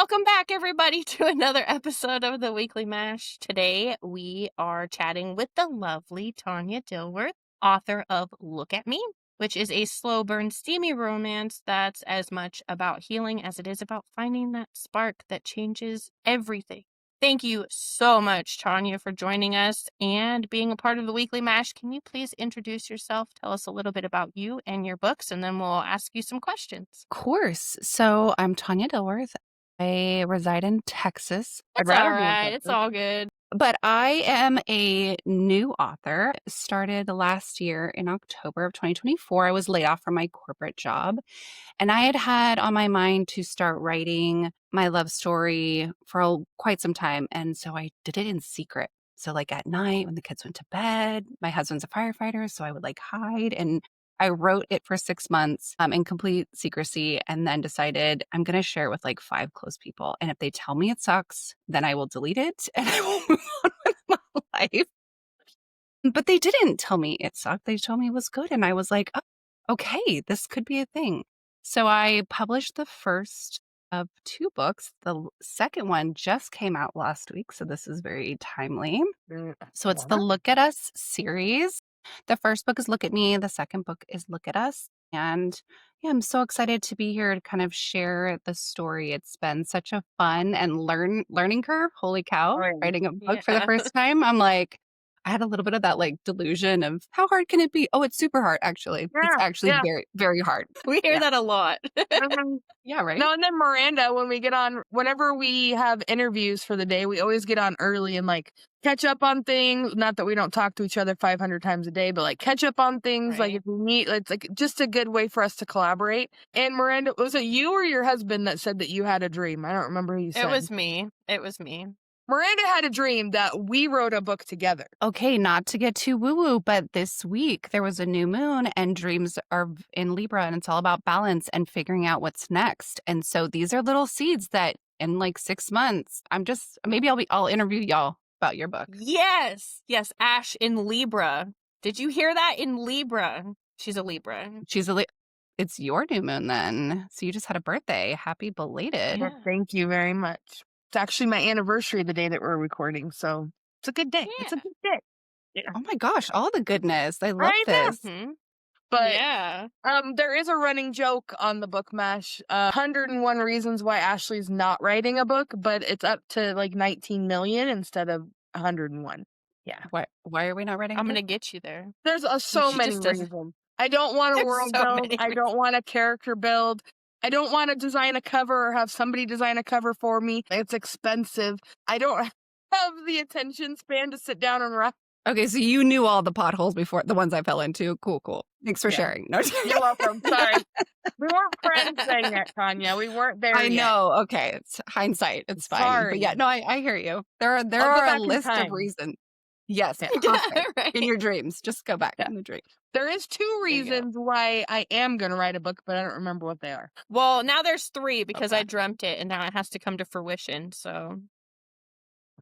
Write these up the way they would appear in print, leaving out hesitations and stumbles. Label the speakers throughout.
Speaker 1: Welcome back, everybody, to another episode of the Weekly Mash. Today, we are chatting with the lovely Tania Dilworth, author of Look at Me, which is a slow burn, steamy romance that's as much about healing as it is about finding that spark that changes everything. Thank you so much, Tania, for joining us and being a part of the Weekly Mash. Can you please introduce yourself, tell us a little bit about you and your books, and then we'll ask you some questions.
Speaker 2: Of course. So I'm Tania Dilworth. I reside in Texas.
Speaker 1: It's all right. It's all good.
Speaker 2: But I am a new author. Started last year in October of 2024. I was laid off from my corporate job. And I had on my mind to start writing my love story for quite some time. And so I did it in secret. So like at night when the kids went to bed, my husband's a firefighter, so I would like hide. And I wrote it for 6 months in complete secrecy and then decided I'm going to share it with like 5 close people. And if they tell me it sucks, then I will delete it and I will move on with my life. But they didn't tell me it sucked. They told me it was good. And I was like, oh, okay, this could be a thing. So I published the first of 2 books. The second one just came out last week. So this is very timely. So it's the Look at Us series. The first book is Look at Me. The second book is Look at Us. And yeah, I'm so excited to be here to kind of share the story. It's been such a fun and learning curve. Holy cow, writing a book for the first time. I'm like, I had a little bit of that like delusion of how hard can it be? Oh, it's super hard, actually. It's actually very, very hard.
Speaker 1: We hear that a lot.
Speaker 2: Yeah, right?
Speaker 3: No, and then Miranda, when we get on, whenever we have interviews for the day, we always get on early and like catch up on things. Not that we don't talk to each other 500 times a day, but like catch up on things. Like if we meet, it's like just a good way for us to collaborate. And Miranda, was it you or your husband that said that you had a dream? I don't remember who you said.
Speaker 1: It was me.
Speaker 3: Miranda had a dream that we wrote a book together.
Speaker 2: Okay, not to get too woo-woo, but this week there was a new moon and dreams are in Libra and it's all about balance and figuring out what's next. And so these are little seeds that in like 6 months, I'll interview y'all about your book.
Speaker 1: Yes. Ash in Libra. Did you hear that? In Libra. She's a Libra.
Speaker 2: It's your new moon then. So you just had a birthday. Happy belated.
Speaker 3: Well, thank you very much. It's actually my anniversary the day that we're recording, so it's a good day.
Speaker 1: Yeah.
Speaker 3: It's a good day.
Speaker 2: Yeah. Oh my gosh, all the goodness. I love this.
Speaker 3: But there is a running joke on the Book Mash. 101 reasons why Ashley's not writing a book, but it's up to like 19 million instead of 101. Yeah.
Speaker 2: Why are we not writing?
Speaker 1: I'm going to get you there.
Speaker 3: There's so many reasons. I don't want a world build. I don't want a character build. I don't want to design a cover or have somebody design a cover for me. It's expensive. I don't have the attention span to sit down and write.
Speaker 2: Okay, so you knew all the potholes before, the ones I fell into. Cool. Thanks for sharing. No,
Speaker 3: you're welcome. Sorry. We weren't friends saying it, Tanya. We weren't there yet.
Speaker 2: Know. Okay, it's hindsight. It's fine.
Speaker 3: Sorry.
Speaker 2: But yeah, no, I hear you. There are a list of reasons. Yes, perfect. Right. In your dreams. Just go back in the dream.
Speaker 3: There is 2 reasons why I am going to write a book, but I don't remember what they are.
Speaker 1: Well, now there's 3 because I dreamt it and now it has to come to fruition. So,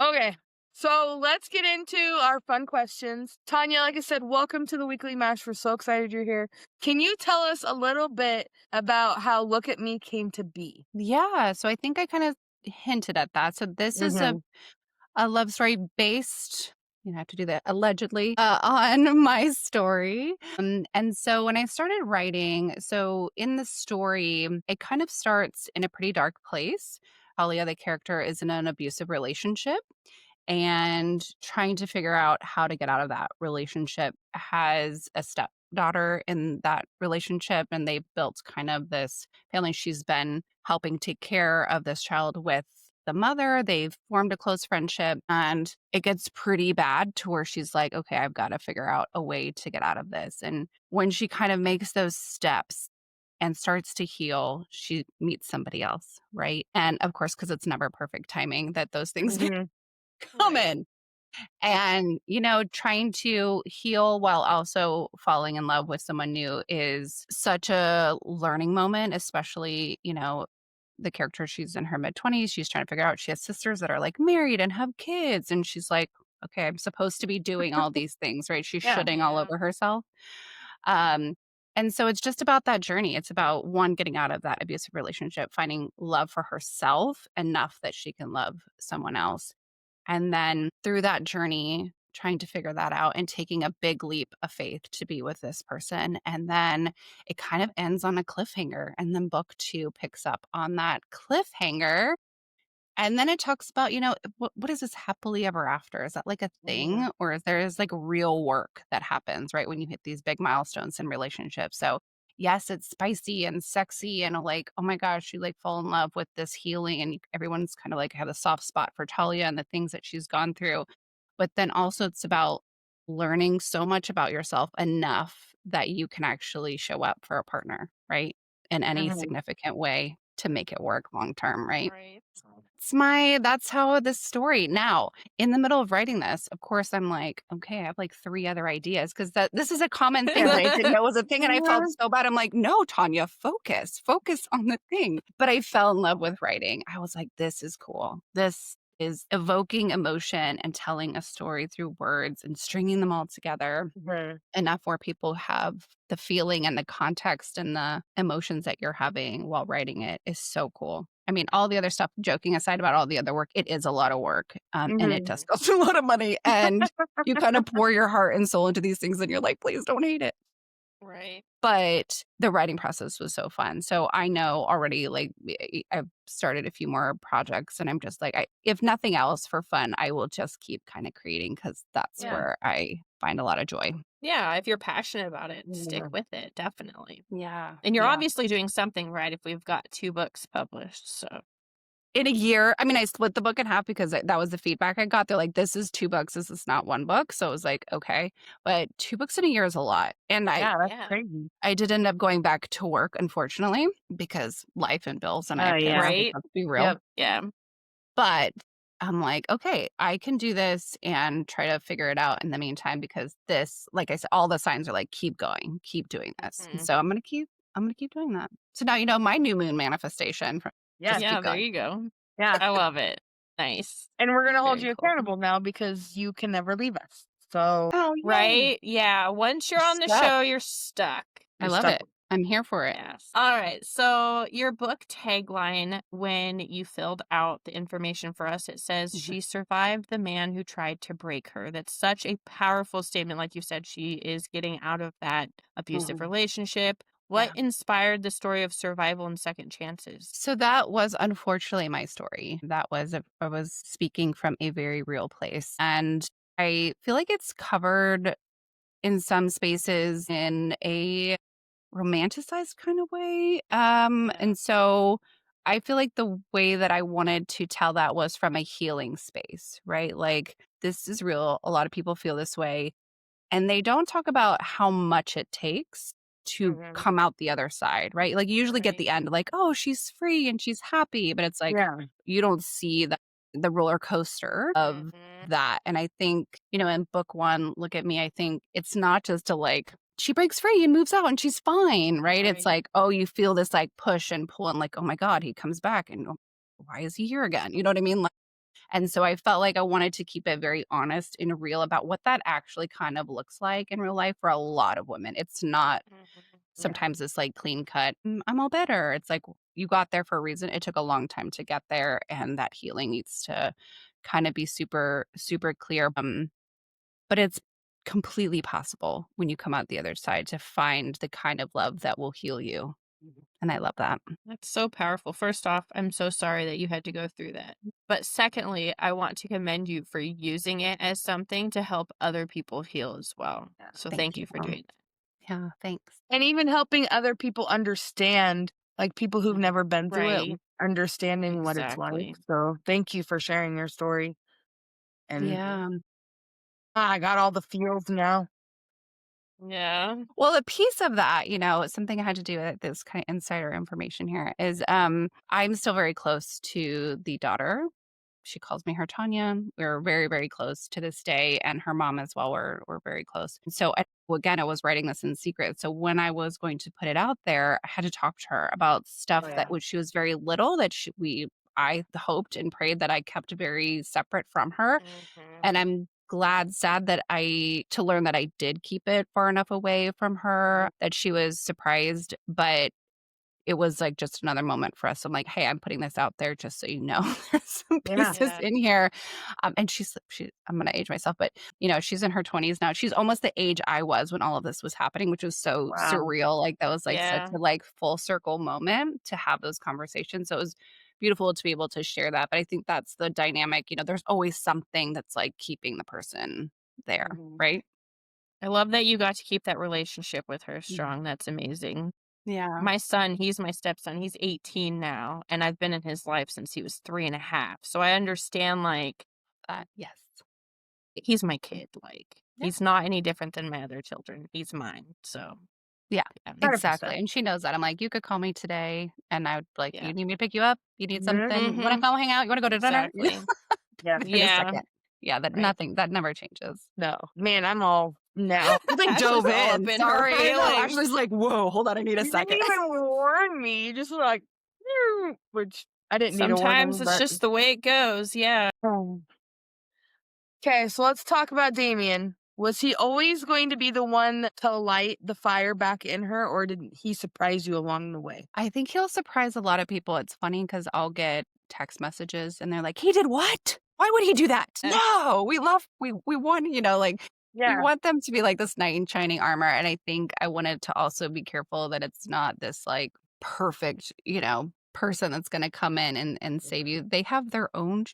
Speaker 3: okay. So let's get into our fun questions. Tanya, like I said, welcome to the Weekly Mash. We're so excited you're here. Can you tell us a little bit about how Look at Me came to be?
Speaker 2: Yeah, so I think I kind of hinted at that. So this is a love story based, you have to do that, allegedly, on my story. And so when I started writing, so in the story, it kind of starts in a pretty dark place. Alia, the character, is in an abusive relationship and trying to figure out how to get out of that relationship, has a stepdaughter in that relationship, and they've built kind of this family. She's been helping take care of this child with the mother. They've formed a close friendship, and it gets pretty bad to where she's like, okay, I've got to figure out a way to get out of this. And when she kind of makes those steps and starts to heal, she meets somebody else, right? And of course, because it's never perfect timing that those things come in. And, trying to heal while also falling in love with someone new is such a learning moment, especially, the character, she's in her mid-20s. She's trying to figure out, she has sisters that are like married and have kids. And she's like, okay, I'm supposed to be doing all these things, right? She's shitting all over herself. And so it's just about that journey. It's about one, getting out of that abusive relationship, finding love for herself enough that she can love someone else. And then through that journey, trying to figure that out and taking a big leap of faith to be with this person. And then it kind of ends on a cliffhanger. And then book 2 picks up on that cliffhanger. And then it talks about, what is this happily ever after? Is that like a thing? Or is there's like real work that happens, right? When you hit these big milestones in relationships. So yes, it's spicy and sexy and like, oh my gosh, you like fall in love with this healing. And everyone's kind of like have a soft spot for Talia and the things that she's gone through. But then also it's about learning so much about yourself enough that you can actually show up for a partner, right? In any
Speaker 3: Mhm.
Speaker 2: significant way to make it work long term, right?
Speaker 1: Right.
Speaker 2: That's how this story. Now, in the middle of writing this, of course, I'm like, okay, I have like 3 other ideas because this is a common thing that I didn't know was a thing. And I felt so bad. I'm like, no, Tanya, focus on the thing. But I fell in love with writing. I was like, this is cool. This is evoking emotion and telling a story through words and stringing them all together
Speaker 3: Mhm.
Speaker 2: enough where people have the feeling and the context and the emotions that you're having while writing it is so cool. I mean, all the other stuff, joking aside about all the other work, it is a lot of work, and it
Speaker 3: Mhm.
Speaker 2: does cost a lot of money, and you kind of pour your heart and soul into these things, and you're like, "Please don't hate it."
Speaker 1: Right.
Speaker 2: But the writing process was so fun. So I know already, like, I've started a few more projects, and I'm just like, if nothing else for fun, I will just keep kinda creating because that's
Speaker 1: Yeah.
Speaker 2: where I find a lot of joy.
Speaker 1: Yeah, if you're passionate about it, stick
Speaker 3: Yeah.
Speaker 1: with it, definitely.
Speaker 2: Yeah,
Speaker 1: And you're
Speaker 2: yeah.
Speaker 1: obviously doing something right if we've got 2 books published, so
Speaker 2: In a year, I mean, I split the book in half because that was the feedback I got. They're like, "This is 2 books, this is not 1 book." So it was like, "Okay." But 2 books in a year is a lot. And I
Speaker 3: Yeah, that's
Speaker 1: yeah.
Speaker 3: crazy.
Speaker 2: I did end up going back to work, unfortunately, because life and bills, and I
Speaker 3: Oh,
Speaker 2: have kids,
Speaker 3: yeah.
Speaker 2: like,
Speaker 1: Right?
Speaker 2: let's be real.
Speaker 3: Yep.
Speaker 1: Yeah.
Speaker 2: But I'm like, "Okay, I can do this and try to figure it out in the meantime," because this, like I said, all the signs are like, "Keep going, keep doing this." And
Speaker 1: Mhm.
Speaker 2: so I'm gonna keep doing that. So now my new moon manifestation,
Speaker 3: Yes.
Speaker 2: just keep
Speaker 1: Yeah, there
Speaker 2: going.
Speaker 1: you go.
Speaker 3: Yeah.
Speaker 1: I love it. Nice.
Speaker 3: And we're gonna hold
Speaker 1: Very
Speaker 3: you
Speaker 1: cool.
Speaker 3: accountable now because you can never leave us. So
Speaker 2: Oh, yay.
Speaker 1: Right? Yeah, once you're
Speaker 2: You're
Speaker 1: on the
Speaker 2: stuck.
Speaker 1: show, you're stuck.
Speaker 2: I
Speaker 3: you're
Speaker 2: love
Speaker 3: stuck.
Speaker 2: it. I'm here for it.
Speaker 1: Yes. All right. So your book tagline, when you filled out the information for us, it says
Speaker 2: Mhm.
Speaker 1: she survived the man who tried to break her. That's such a powerful statement. Like you said, she is getting out of that abusive
Speaker 2: Mhm.
Speaker 1: relationship. What
Speaker 2: Yeah.
Speaker 1: inspired the story of survival and second chances?
Speaker 2: So that was unfortunately my story. I was speaking from a very real place. And I feel like it's covered in some spaces in a romanticized kind of way.
Speaker 1: Yeah.
Speaker 2: And so I feel like the way that I wanted to tell that was from a healing space, right? Like, this is real. A lot of people feel this way. And they don't talk about how much it takes to
Speaker 1: Mhm.
Speaker 2: come out the other side, right? Like, you usually get
Speaker 1: Right.
Speaker 2: the end, like, "Oh, she's free and she's happy," but it's like,
Speaker 3: Yeah.
Speaker 2: you don't see the roller coaster of
Speaker 1: Mhm.
Speaker 2: that, and I think, in book 1, Look at Me, I think it's not just a, like, she breaks free and moves out and she's fine, right? It's
Speaker 1: Right.
Speaker 2: like, oh, you feel this, like, push and pull and, like, "Oh my god, he comes back, and, why is he here again?" You know what I mean? And so I felt like I wanted to keep it very honest and real about what that actually kind of looks like in real life for a lot of women. It's not
Speaker 1: Mhm.
Speaker 3: Yeah.
Speaker 2: sometimes this like clean cut, I'm all better. It's like you got there for a reason. It took a long time to get there. And that healing needs to kind of be super, super clear. But it's completely possible when you come out the other side to find the kind of love that will heal you. And I love that.
Speaker 1: That's so powerful. First off, I'm so sorry that you had to go through that. But secondly, I want to commend you for using it as something to help other people heal as well.
Speaker 2: Yeah,
Speaker 1: So
Speaker 2: thank
Speaker 1: thank
Speaker 2: you.
Speaker 1: you for doing that.
Speaker 2: Yeah, thanks.
Speaker 3: And even helping other people understand, like people who've never been through it,
Speaker 1: Right.
Speaker 3: understanding what it's like.
Speaker 1: Exactly.
Speaker 3: So thank you for sharing your story. And
Speaker 1: Mhm.
Speaker 2: Yeah.
Speaker 3: I got all the feels now.
Speaker 1: Yeah.
Speaker 2: Well, a piece of that, something I had to do with this kind of insider information here is I'm still very close to the daughter. She calls me her Tanya. We're very, very close to this day, and her mom as well. We're very close. And so again, I was writing this in secret. So when I was going to put it out there, I had to talk to her about
Speaker 3: Oh
Speaker 2: stuff that
Speaker 3: yeah.
Speaker 2: when she was very little that I hoped and prayed that I kept very separate from her.
Speaker 1: Mhm.
Speaker 2: And I'm sad that to learn that I did keep it far enough away from her that she was surprised, but it was like just another moment for us. I'm like, hey, I'm putting this out there just so you know there's some
Speaker 3: Yeah.
Speaker 2: pieces in here. And I'm gonna age myself, but she's in her 20s now. She's almost the age I was when all of this was happening, which was so
Speaker 3: Wow.
Speaker 2: surreal. Like that was like such
Speaker 1: Yeah.
Speaker 2: a like full circle moment to have those conversations. So it was beautiful to be able to share that. But I think that's the dynamic, there's always something that's like keeping the person there,
Speaker 3: Mhm.
Speaker 2: right?
Speaker 1: I love that you got to keep that relationship with her
Speaker 2: Yeah.
Speaker 1: strong. That's amazing.
Speaker 2: Yeah.
Speaker 1: My son, he's my stepson. He's 18 now, and I've been in his life since he was 3.5. So I understand, like,
Speaker 2: Yes.
Speaker 1: he's my kid. Like,
Speaker 2: Yeah.
Speaker 1: he's not any different than my other children. He's mine. So,
Speaker 2: Yeah,
Speaker 1: yeah.
Speaker 2: exactly,
Speaker 3: 100%.
Speaker 2: and she knows that. I'm like, "You could call me today," and I would be like,
Speaker 1: Yeah.
Speaker 2: "You need me to pick you up? You need something? You wanna
Speaker 1: Mm-hmm.
Speaker 2: come hang out? You wanna go to dinner?"
Speaker 1: Exactly.
Speaker 3: Yeah.
Speaker 2: In a
Speaker 1: Yeah.
Speaker 2: second. Yeah,
Speaker 1: Right.
Speaker 2: that never changes.
Speaker 3: No. Man, I'm all now.
Speaker 2: Like,
Speaker 1: Ashley's
Speaker 2: dove
Speaker 1: all up
Speaker 2: in,
Speaker 1: in her
Speaker 2: sorry, I know,
Speaker 1: feelings.
Speaker 2: Ashley's like, "Whoa, hold on, I need a
Speaker 3: You didn't
Speaker 2: second."
Speaker 3: even warn me. You just were like, which I didn't need a
Speaker 1: Sometimes
Speaker 3: warning,
Speaker 1: it's
Speaker 3: but.
Speaker 1: just the way it goes. Yeah.
Speaker 3: Okay, so let's talk about Damien. Was he always going to be the one to light the fire back in her, or did he surprise you along the way?
Speaker 2: I think he'll surprise a lot of people. It's funny because 'cause I'll get text messages and they're like, "He did what? Why would he do that? No, we want," like, we
Speaker 3: Yeah.
Speaker 2: want them to be like this knight in shining armor, and I think I wanted to also be careful that it's not this, like, perfect, person that's gonna come in and save you. They have their own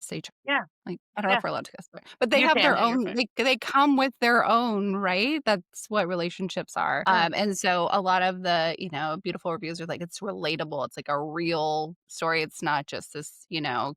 Speaker 2: stage.
Speaker 3: Yeah.
Speaker 2: Like, I don't know
Speaker 3: Yeah.
Speaker 2: if we're allowed to cuss, but they
Speaker 3: You
Speaker 2: have their
Speaker 3: can.
Speaker 1: Yeah, you're
Speaker 2: own
Speaker 1: fine.
Speaker 2: they come with their own, right? That's what relationships are.
Speaker 3: Yeah.
Speaker 2: And so a lot of the, beautiful reviews are like, it's relatable. It's like a real story. It's not just this,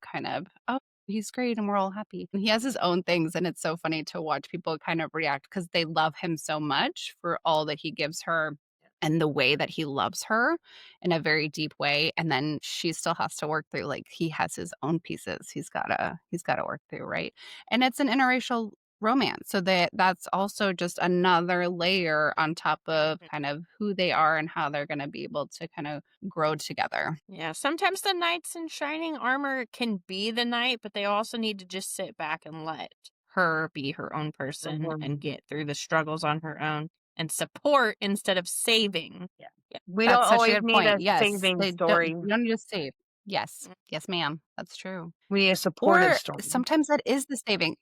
Speaker 2: kind of, oh, he's great and we're all happy. And he has his own things. And it's so funny to watch people kind of react because they love him so much for all that he gives her and the way that he loves her in a very deep way, and then she still has to work through, like, he has his own pieces he's gotta work through, right? And it's an interracial romance, so that's also just another layer on top of
Speaker 1: Mhm.
Speaker 2: kind of who they are and how they're gonna be able to kind of grow together.
Speaker 1: Yeah. Sometimes the knights in shining armor can be the knight, but they also need to just sit back and let her be her own person and
Speaker 3: Mhm.
Speaker 1: get through the struggles on her own and support instead of saving.
Speaker 3: Yeah.
Speaker 1: Yeah.
Speaker 3: We don't
Speaker 2: That's such a
Speaker 3: always
Speaker 2: good
Speaker 3: need
Speaker 2: point,
Speaker 3: a
Speaker 2: yes,
Speaker 3: saving
Speaker 2: they don't
Speaker 3: story.
Speaker 2: you don't need to save. Yes.
Speaker 1: Mm.
Speaker 2: Yes, ma'am, that's true.
Speaker 3: We need a supportive
Speaker 2: Or
Speaker 3: story.
Speaker 2: sometimes that is the saving.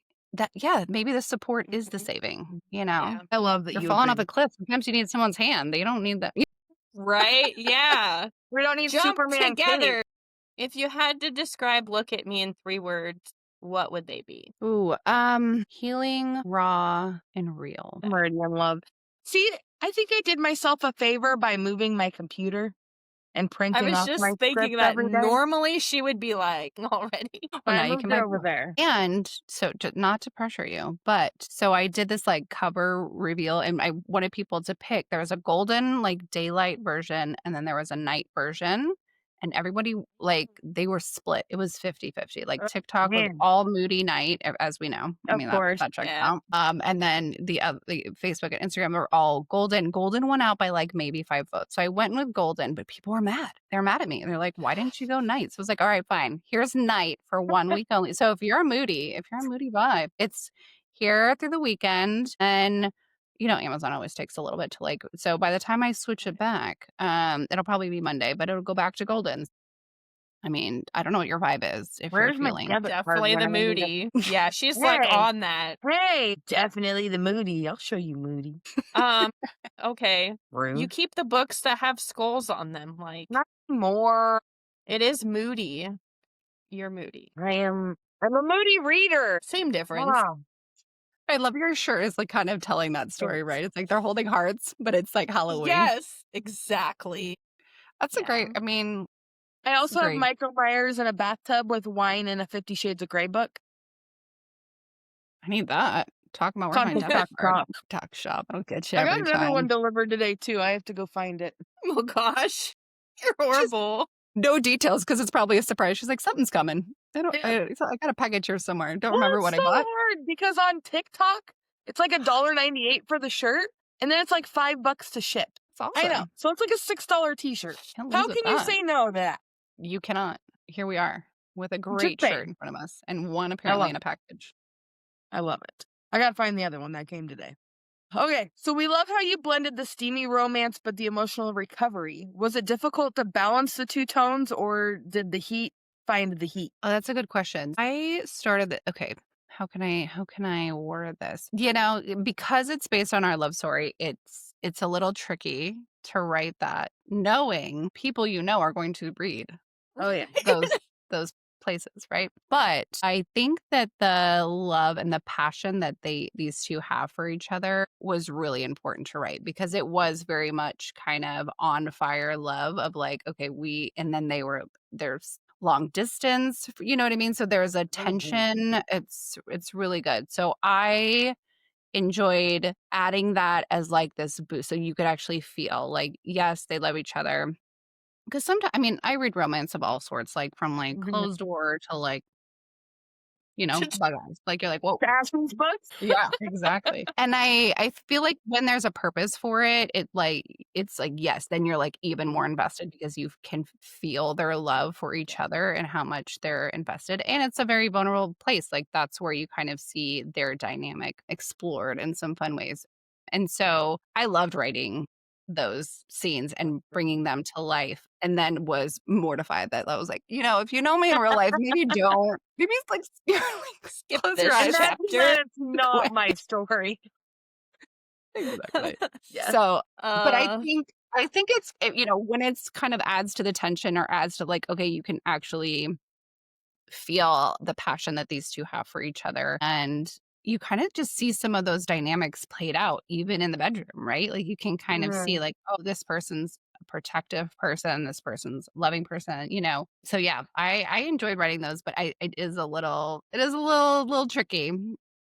Speaker 2: Yeah, maybe the support is the
Speaker 1: Mhm.
Speaker 2: saving,
Speaker 1: Yeah.
Speaker 3: I love that
Speaker 2: You're
Speaker 3: you
Speaker 2: falling
Speaker 3: agree.
Speaker 2: off a cliff, sometimes you need someone's hand, you don't need that.
Speaker 1: Right? Yeah.
Speaker 3: We don't need
Speaker 1: Jump
Speaker 3: Superman cape.
Speaker 1: together. If you had to describe Look at Me in 3 words, what would they be?
Speaker 2: Ooh, healing, raw, and real.
Speaker 3: I'm already in love. See, I think I did myself a favor by moving my computer and
Speaker 1: I
Speaker 3: printing
Speaker 1: was
Speaker 3: off my
Speaker 1: just thinking
Speaker 3: script
Speaker 1: that
Speaker 3: every day.
Speaker 1: normally she would be like, already.
Speaker 2: Oh,
Speaker 3: But I
Speaker 2: now you
Speaker 3: moved
Speaker 2: can
Speaker 3: it
Speaker 2: buy
Speaker 3: over there.
Speaker 2: and so not to pressure you, but so I did this, like, cover reveal, and I wanted people to pick. There was a golden, like, daylight version, and then there was a night version, and everybody, like, they were split. It was 50-50. Like,
Speaker 3: Oh,
Speaker 2: TikTok was
Speaker 3: man,
Speaker 2: all moody night, as we know. I
Speaker 3: of
Speaker 2: mean,
Speaker 3: course.
Speaker 2: that checks
Speaker 1: Yeah.
Speaker 2: out. And then the Facebook and Instagram were all golden. Golden won out by, like, maybe 5 votes. So I went with golden, but people were mad. They're mad at me. They're like, "Why didn't you go night?" So I was like, "All right, fine. Here's night for 1 week only." So if you're a moody vibe, it's here through the weekend, and Amazon always takes a little bit to, like, so by the time I switch it back, it'll probably be Monday, but it'll go back to golden. I mean, I don't know what your vibe is if you're
Speaker 3: Where's my
Speaker 2: feeling.
Speaker 3: debit card
Speaker 1: Definitely
Speaker 3: when
Speaker 1: the
Speaker 3: I need it?
Speaker 1: moody. Yeah, she's like
Speaker 3: Hey,
Speaker 1: on that.
Speaker 3: hey, definitely the Moody. I'll show you Moody.
Speaker 1: Um, okay. You
Speaker 3: Rude.
Speaker 1: keep the books that have skulls on them. Like,
Speaker 3: Not more.
Speaker 1: it is moody. You're moody.
Speaker 3: I'm a Moody reader.
Speaker 1: Same difference.
Speaker 3: Wow.
Speaker 2: I love your shirt is, like, kind of telling that story, right? It's like they're holding hearts, but it's like Halloween.
Speaker 1: Yes, exactly.
Speaker 2: That's a
Speaker 1: Yeah.
Speaker 2: great, I mean,
Speaker 3: I also have
Speaker 2: great.
Speaker 3: Michael Myers in a bathtub with wine and a 50 Shades of Grey book.
Speaker 2: I need that. Talk about
Speaker 3: It's
Speaker 2: where's
Speaker 3: on
Speaker 2: my
Speaker 3: TikTok
Speaker 2: debit card?
Speaker 3: shop.
Speaker 2: TikTok shop. It'll get you
Speaker 3: I got
Speaker 2: every
Speaker 3: another
Speaker 2: time.
Speaker 3: one delivered today too. I have to go find it.
Speaker 1: Oh gosh. You're horrible.
Speaker 2: No details because it's probably a surprise. She's like, something's coming. I don't.
Speaker 3: Yeah.
Speaker 2: I got a package here somewhere. Don't
Speaker 3: Well,
Speaker 2: remember
Speaker 3: it's
Speaker 2: what I
Speaker 3: so
Speaker 2: bought.
Speaker 3: hard because on TikTok it's like $1.98 for the shirt, and then it's like $5 to ship.
Speaker 2: It's awesome.
Speaker 3: I know, so it's like a $6 T-shirt.
Speaker 2: Can't
Speaker 3: How
Speaker 2: lose with
Speaker 3: can you
Speaker 2: that.
Speaker 3: say no to that?
Speaker 2: You cannot. Here we are with a
Speaker 3: Just
Speaker 2: great
Speaker 3: saying.
Speaker 2: shirt in front of us and one
Speaker 3: I
Speaker 2: apparently
Speaker 3: love
Speaker 2: in a
Speaker 3: it.
Speaker 2: package.
Speaker 3: I love it. I gotta find the other one that came today. Okay, so we love how you blended the steamy romance but the emotional recovery. Was it difficult to balance the two tones, or did the heat find the heat?
Speaker 2: Oh, that's a good question. I started okay. How can I word this? You know, because it's based on our love story, it's a little tricky to write that knowing people you know are going to read
Speaker 3: Oh yeah.
Speaker 2: those places, right? But I think that the love and the passion that these two have for each other was really important to write because it was very much kind of on fire love of like, okay, and then there's long distance, you know what I mean? So there's a tension. It's really good. So I enjoyed adding that as like this boost so you could actually feel like yes, they love each other. Because sometimes, I mean, I read romance of all sorts, like from like
Speaker 3: Mhm.
Speaker 2: closed door to like, bug eyes. Like you're like, whoa.
Speaker 3: Passions books?
Speaker 2: Yeah, exactly. And I feel like when there's a purpose for it, it's like, yes, then you're like even more invested because you can feel their love for each other and how much they're invested. And it's a very vulnerable place. Like that's where you kind of see their dynamic explored in some fun ways. And so I loved writing those scenes and bringing them to life and then was mortified that I was like, if you know me in real life, maybe it's like,
Speaker 1: Skip
Speaker 2: close your
Speaker 1: this
Speaker 2: eyes.
Speaker 1: chapter.
Speaker 3: That's not my story.
Speaker 2: Exactly.
Speaker 3: Yeah.
Speaker 2: So, but
Speaker 1: Uh,
Speaker 2: I think when it's kind of adds to the tension or adds to like, okay, you can actually feel the passion that these two have for each other. And you kind of just see some of those dynamics played out even in the bedroom, right? Like you can kind of see
Speaker 3: Mhm.
Speaker 2: like, oh, this person's a protective person, this person's a loving person. So yeah, I enjoyed writing those, but it is a little tricky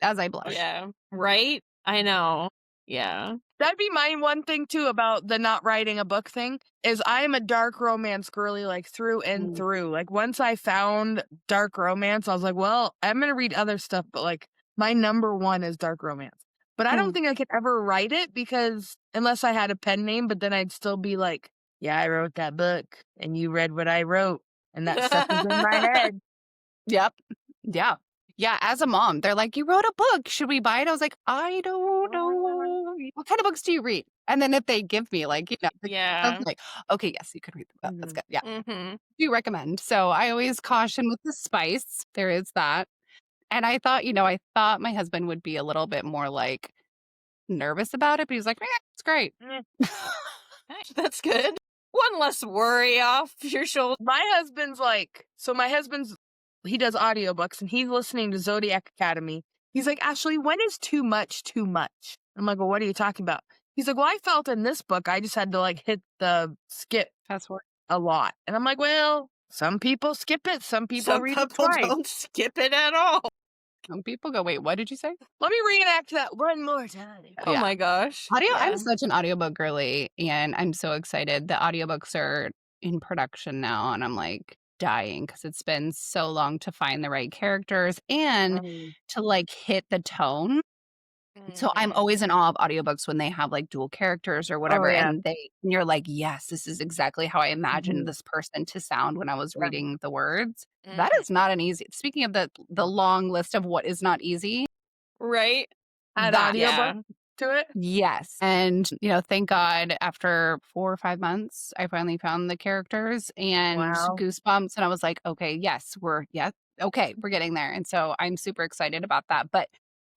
Speaker 2: as I blush.
Speaker 1: yeah. Right? I know. Yeah.
Speaker 3: That'd be my one thing too about the not writing a book thing is I'm a dark romance girly like through and
Speaker 2: Mm.
Speaker 3: through. Like once I found dark romance, I was like, well, I'm gonna read other stuff, but like my number one is dark romance. But I don't
Speaker 2: Mm.
Speaker 3: think I could ever write it because unless I had a pen name, but then I'd still be like, yeah, I wrote that book and you read what I wrote and that stuff is in my head.
Speaker 2: Yep. Yeah. Yeah, as a mom, they're like, "You wrote a book. Should we buy it?" I was like, "I don't know. What kind of books do you read?" And then if they give me I'm
Speaker 1: Yeah.
Speaker 2: like, "Okay, yes, you could read the book. That's
Speaker 3: Mhm.
Speaker 2: good. Yeah.
Speaker 1: Mhm.
Speaker 2: Do recommend." So I always caution with the spice. There is that. And I thought my husband would be a little bit more like nervous about it, but he's like, it's great."
Speaker 3: Mm.
Speaker 1: That's good. One less worry off your shoulder.
Speaker 3: My husband's he does audiobooks and he's listening to Zodiac Academy. He's like, Ashley, when is too much too much? I'm like, well, what are you talking about? He's like, well, I felt in this book I just had to like hit the skip
Speaker 2: Fast forward.
Speaker 3: a lot. And I'm like, well, some people skip it, some people
Speaker 1: Some
Speaker 3: read it
Speaker 1: people
Speaker 3: twice.
Speaker 1: don't skip it at all.
Speaker 2: Some people go, "Wait, what did you say?"
Speaker 3: Let me reenact that one more time.
Speaker 1: Oh
Speaker 2: Yeah.
Speaker 1: my gosh.
Speaker 2: I'm
Speaker 1: Yeah.
Speaker 2: such an audiobook girly, and I'm so excited. The audiobooks are in production now, and I'm, like, dying because 'cause it's been so long to find the right characters and
Speaker 3: Mhm.
Speaker 2: to, like, hit the tone. So I'm
Speaker 1: Mhm.
Speaker 2: always in awe of audiobooks when they have, like, dual characters or
Speaker 3: Oh
Speaker 2: whatever,
Speaker 3: yeah.
Speaker 2: and you're like, "Yes, this is exactly how I imagined
Speaker 3: Mhm.
Speaker 2: this person to sound when I was
Speaker 3: Yeah.
Speaker 2: reading the words." That
Speaker 1: Mhm.
Speaker 2: is not an easy speaking of the long list of what is not easy,
Speaker 1: Right?
Speaker 3: Add
Speaker 2: that
Speaker 3: audiobook
Speaker 1: Yeah.
Speaker 3: to it.
Speaker 2: yes, and, thank God after 4 or 5 months, I finally found the characters and
Speaker 3: Wow.
Speaker 2: Goosebumps, and I was like, "Okay, yes, okay, we're getting there," and so I'm super excited about that, but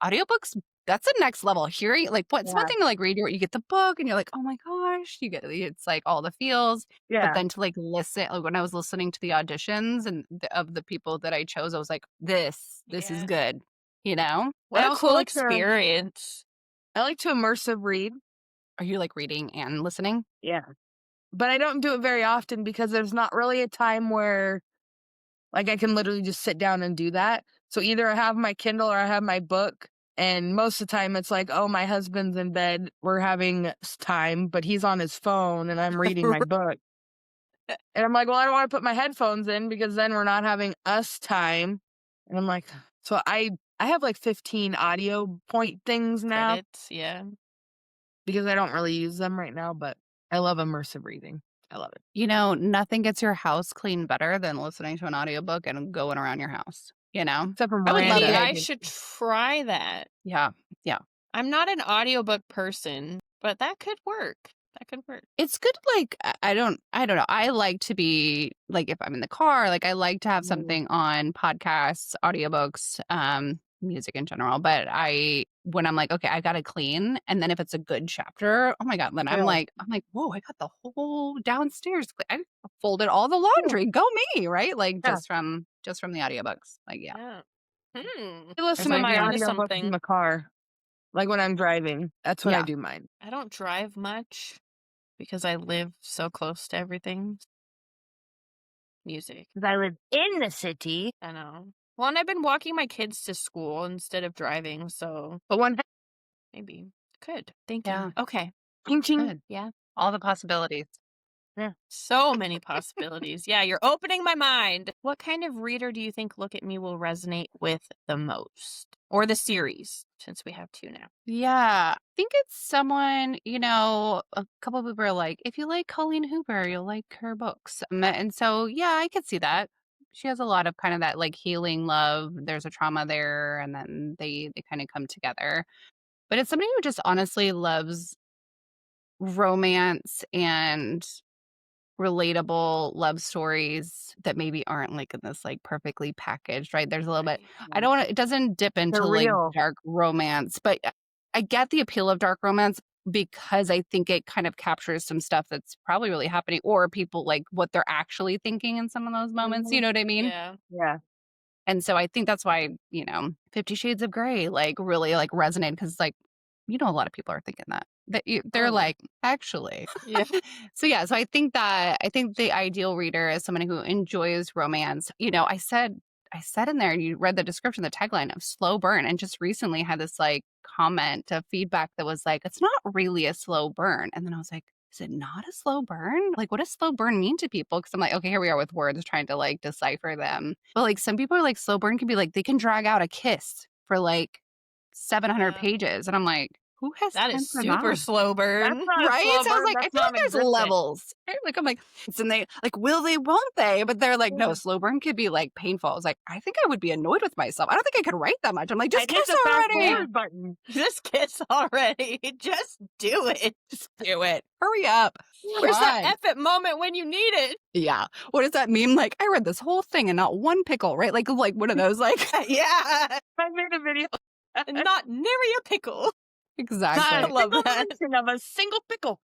Speaker 2: audiobooks, that's the next level. Hearing like, what's one
Speaker 3: Yeah.
Speaker 2: thing to, like, read you get the book and you're like, "Oh my gosh," it's, like, all the feels, but
Speaker 3: Yeah.
Speaker 2: then to, like, listen like, when I was listening to the auditions and of the people that I chose, I was like, "This is
Speaker 1: Yeah.
Speaker 2: good," you know?
Speaker 3: I
Speaker 1: What a
Speaker 3: also
Speaker 1: cool
Speaker 3: like to
Speaker 1: experience.
Speaker 3: I like to immersive read.
Speaker 2: Are you, like, reading and listening?
Speaker 3: Yeah. But I don't do it very often because there's not really a time where, like, I can literally just sit down and do that. So either I have my Kindle or I have my book, and most of the time it's like, "Oh, my husband's in bed, we're having time, but he's on his phone and I'm reading my book." And I'm like, "Well, I don't wanna put my headphones in because then we're not having us time." And I'm like so I have, like, 15 audio point things now
Speaker 1: Credits. Yeah.
Speaker 3: because I don't really use them right now, but I love immersive reading. I love it.
Speaker 2: Nothing gets your house clean better than listening to an audiobook and going around your house. you know?
Speaker 3: Except for
Speaker 2: I would love
Speaker 3: Miranda.
Speaker 1: Maybe
Speaker 2: it.
Speaker 1: I should try that.
Speaker 2: Yeah.
Speaker 1: I'm not an audiobook person, but that could work. That could work.
Speaker 2: It's good, like, I don't know. I like to be, like, if I'm in the car, like, I like to have something on podcasts, audiobooks, music in general. But when I'm like, okay, I gotta clean, and then if it's a good chapter, oh my God, then I'm
Speaker 3: Yeah.
Speaker 2: like, whoa, I got the whole downstairs. I folded all the laundry. Go me, right? Like
Speaker 3: Yeah.
Speaker 2: just from the audiobooks. Like, yeah.
Speaker 1: Yeah.
Speaker 3: I listen
Speaker 2: my
Speaker 3: to my
Speaker 2: view.
Speaker 1: Onto
Speaker 3: audiobooks in
Speaker 1: something.
Speaker 3: the car. Like when I'm driving. That's when I
Speaker 2: Yeah.
Speaker 3: do mine.
Speaker 1: I don't drive much because I live so close to everything. Music.
Speaker 3: Because I live in the city.
Speaker 1: I know. Well, and I've been walking my kids to school instead of driving, so
Speaker 3: But one
Speaker 1: maybe could. Thank
Speaker 2: Yeah.
Speaker 1: you. Okay.
Speaker 3: ching ching.
Speaker 2: Good.
Speaker 1: Yeah.
Speaker 2: All the possibilities.
Speaker 1: So many possibilities. Yeah, you're opening my mind. What kind of reader do you think Look at Me will resonate with the most? Or the series, since we have 2 now.
Speaker 2: Yeah, I think it's someone, a couple of people are like, if you like Colleen Hoover, you'll like her books. And so, yeah, I could see that. She has a lot of kind of that like healing love. There's a trauma there, and then they kind of come together. But it's somebody who just honestly loves romance and relatable love stories that maybe aren't like in this like perfectly packaged, right? There's a little bit, I don't want to, it doesn't dip into like
Speaker 3: real.
Speaker 2: dark romance, but I get the appeal of dark romance because I think it kind of captures some stuff that's probably really happening, or people like what they're actually thinking in some of those moments. You know what I mean?
Speaker 1: Yeah.
Speaker 3: Yeah.
Speaker 2: And so I think that's why, 50 Shades of Grey like really like resonate, because like, a lot of people are thinking that. They're like, actually.
Speaker 1: Yeah.
Speaker 2: So I think the ideal reader is someone who enjoys romance. I said in there, you read the description, the tagline of slow burn, and just recently had this like comment of feedback that was like, it's not really a slow burn. And then I was like, is it not a slow burn? Like, what does slow burn mean to people? Because I'm like, okay, here we are with words trying to like decipher them. But like some people are like, slow burn can be like, they can drag out a kiss for like 700
Speaker 1: Yeah.
Speaker 2: pages. And I'm like, who has
Speaker 1: That
Speaker 2: time
Speaker 1: is
Speaker 2: for
Speaker 1: super
Speaker 2: that?
Speaker 1: slow burn.
Speaker 3: That's not a
Speaker 2: Right?
Speaker 3: slow
Speaker 2: So I was
Speaker 3: burn,
Speaker 2: like, I
Speaker 3: that's
Speaker 2: feel like there's
Speaker 3: non-existent.
Speaker 2: levels. Right? Like, I'm like, and they like, will they, won't they? But they're like, no, slow burn could be like painful. I was like, I think I would be annoyed with myself. I don't think I could write that much. I'm like, just
Speaker 3: I hit
Speaker 2: kiss
Speaker 3: the fast
Speaker 2: already.
Speaker 3: forward button.
Speaker 1: Just kiss already. Just do it.
Speaker 2: Just do it. Hurry up.
Speaker 1: Where's that
Speaker 2: Fun.
Speaker 1: effort moment when you need it?
Speaker 2: Yeah. What is that meme? Like, I read this whole thing and not one pickle, right? Like one of those, like,
Speaker 1: Yeah.
Speaker 3: I made a video.
Speaker 1: Not nary a pickle.
Speaker 2: exactly.
Speaker 1: I love
Speaker 3: Pickle
Speaker 1: that.
Speaker 3: mention of a single pickle.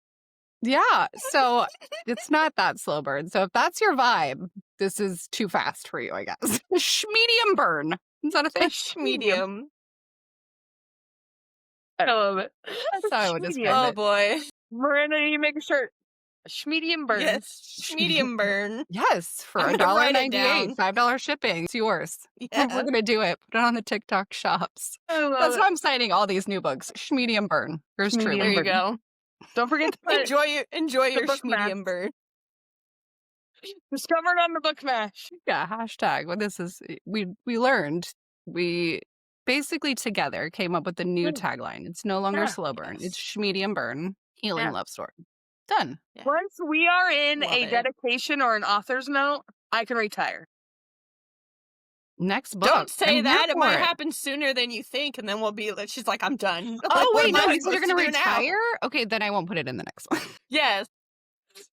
Speaker 2: Yeah. So it's not that slow burn. So if that's your vibe, this is too fast for you, I guess. Medium burn. Is that a thing?
Speaker 1: Medium.
Speaker 3: I love it.
Speaker 2: That's how I would describe
Speaker 1: Oh
Speaker 2: it.
Speaker 1: boy.
Speaker 3: Miranda, you make a shirt. Medium burn.
Speaker 1: Yes. Medium burn.
Speaker 2: Yes, for
Speaker 1: I'm gonna write it
Speaker 2: $1.98,
Speaker 1: down.
Speaker 2: $5 shipping. It's yours.
Speaker 1: Yeah.
Speaker 2: We're gonna do it. Put it on the TikTok shops.
Speaker 3: I love
Speaker 2: That's
Speaker 3: it.
Speaker 2: why I'm citing all these new books. Medium burn. Yours
Speaker 3: Schmedium
Speaker 2: truly.
Speaker 1: There you
Speaker 3: burn.
Speaker 1: go.
Speaker 3: Don't forget to put
Speaker 1: Enjoy your
Speaker 3: book
Speaker 1: medium
Speaker 3: mask.
Speaker 1: burn.
Speaker 3: discovered on the book mash.
Speaker 2: Yeah, hashtag. Well, this is we learned. We basically together came up with the new tagline. It's no longer
Speaker 3: Yeah.
Speaker 2: slow burn.
Speaker 1: Yes.
Speaker 2: It's medium burn. Healing
Speaker 3: Yeah.
Speaker 2: love story. Done.
Speaker 1: Yeah.
Speaker 3: Once we are in
Speaker 1: Love
Speaker 3: a
Speaker 1: it.
Speaker 3: dedication or an author's note, I can retire.
Speaker 2: Next book.
Speaker 1: Don't say
Speaker 2: I'm here
Speaker 1: that. It
Speaker 2: for
Speaker 1: might happen sooner than you think, and then we'll be like, she's like, I'm done.
Speaker 2: Oh,
Speaker 1: Like, what
Speaker 2: wait,
Speaker 1: am I
Speaker 2: no, you said you're
Speaker 1: supposed
Speaker 2: going to
Speaker 1: do now?
Speaker 2: retire? Okay, then I won't put it in the next one.
Speaker 1: Yes.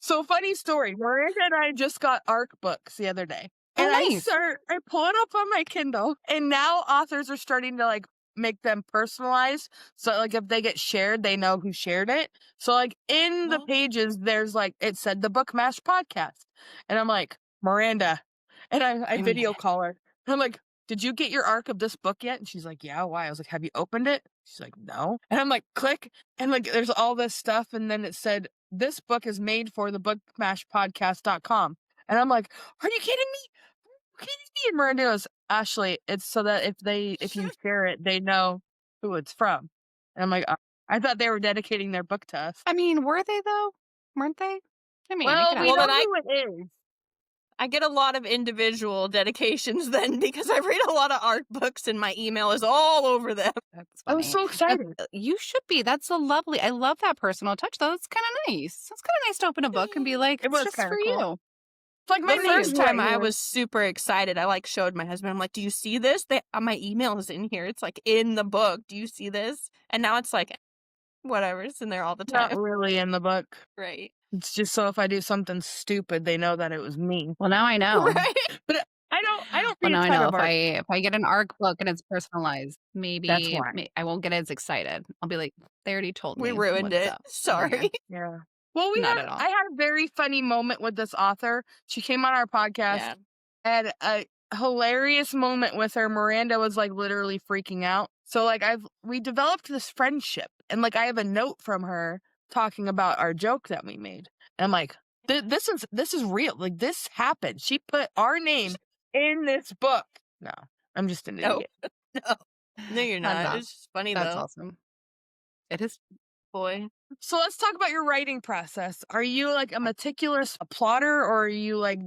Speaker 3: So funny story. Miranda and I just got ARC books the other day.
Speaker 2: Oh,
Speaker 3: And
Speaker 2: nice.
Speaker 3: I pull it up on my Kindle, and now authors are starting to like make them personalized. So like if they get shared, they know who shared it. So like in the
Speaker 1: Oh.
Speaker 3: pages, there's like it said the Book Mash podcast. And I'm like, Miranda. And I
Speaker 2: in
Speaker 3: video
Speaker 2: it.
Speaker 3: call her. And I'm like, did you get your ARC of this book yet? And she's like, yeah, why? I was like, have you opened it? She's like, no. And I'm like, click. And like there's all this stuff. And then it said, this book is made for the bookmashpodcast.com. And I'm like, are you kidding me? Are you kidding me? And Miranda goes, Ashley, it's so that if you share it, they know who it's from. And I'm like, I thought they were dedicating their book to us.
Speaker 2: I mean, were they though? Weren't they? I mean,
Speaker 3: Well,
Speaker 2: it could
Speaker 3: we
Speaker 1: Well,
Speaker 3: know
Speaker 1: then I-
Speaker 3: who it is.
Speaker 1: I get a lot of individual dedications then because I read a lot of art books and my email is all over them.
Speaker 2: That's
Speaker 3: I
Speaker 2: funny.
Speaker 3: was so excited.
Speaker 2: You should be. That's so lovely. I love that personal touch, though. It's kind of nice. It's kind of nice to open a book and be like,
Speaker 3: It
Speaker 2: it's
Speaker 3: was
Speaker 2: just
Speaker 3: kinda
Speaker 2: for
Speaker 3: cool.
Speaker 2: you.
Speaker 3: It's like my
Speaker 1: The
Speaker 3: niece
Speaker 1: first time
Speaker 3: right
Speaker 1: I
Speaker 3: here.
Speaker 1: was super excited. I like showed my husband. I'm like, "Do you see this? My email is in here. It's like in the book. Do you see this?" And now it's like, whatever. It's in there all the
Speaker 3: Not
Speaker 1: time.
Speaker 3: really in the book.
Speaker 1: Right.
Speaker 3: It's just so if I do something stupid, they know that it was me.
Speaker 2: Well, now I know.
Speaker 1: Right.
Speaker 3: But I don't
Speaker 2: Well,
Speaker 3: read
Speaker 2: now
Speaker 3: a
Speaker 2: I
Speaker 3: ton
Speaker 2: know
Speaker 3: of art.
Speaker 2: if I get an ARC book and it's personalized,
Speaker 3: That's
Speaker 2: maybe
Speaker 3: why.
Speaker 2: I won't get as excited. I'll be like, they already told
Speaker 1: We
Speaker 2: me
Speaker 1: ruined
Speaker 2: what's
Speaker 1: it.
Speaker 2: up over here.
Speaker 1: Sorry.
Speaker 3: Yeah. Well,
Speaker 2: Not at all.
Speaker 3: I had a very funny moment with this author. She came on our podcast.
Speaker 1: Yeah.
Speaker 3: I had a hilarious moment with her. Miranda was like literally freaking out. So like we developed this friendship, and like I have a note from her talking about our joke that we made. And I'm like, this is real. Like this happened. She put our name in this book. No, I'm just an
Speaker 1: No.
Speaker 3: idiot.
Speaker 1: No. No, you're
Speaker 2: That's
Speaker 1: not. It's just funny
Speaker 2: That's
Speaker 1: though.
Speaker 2: awesome. It is.
Speaker 1: Boy.
Speaker 3: So let's talk about your writing process. Are you like a meticulous plotter, or are you like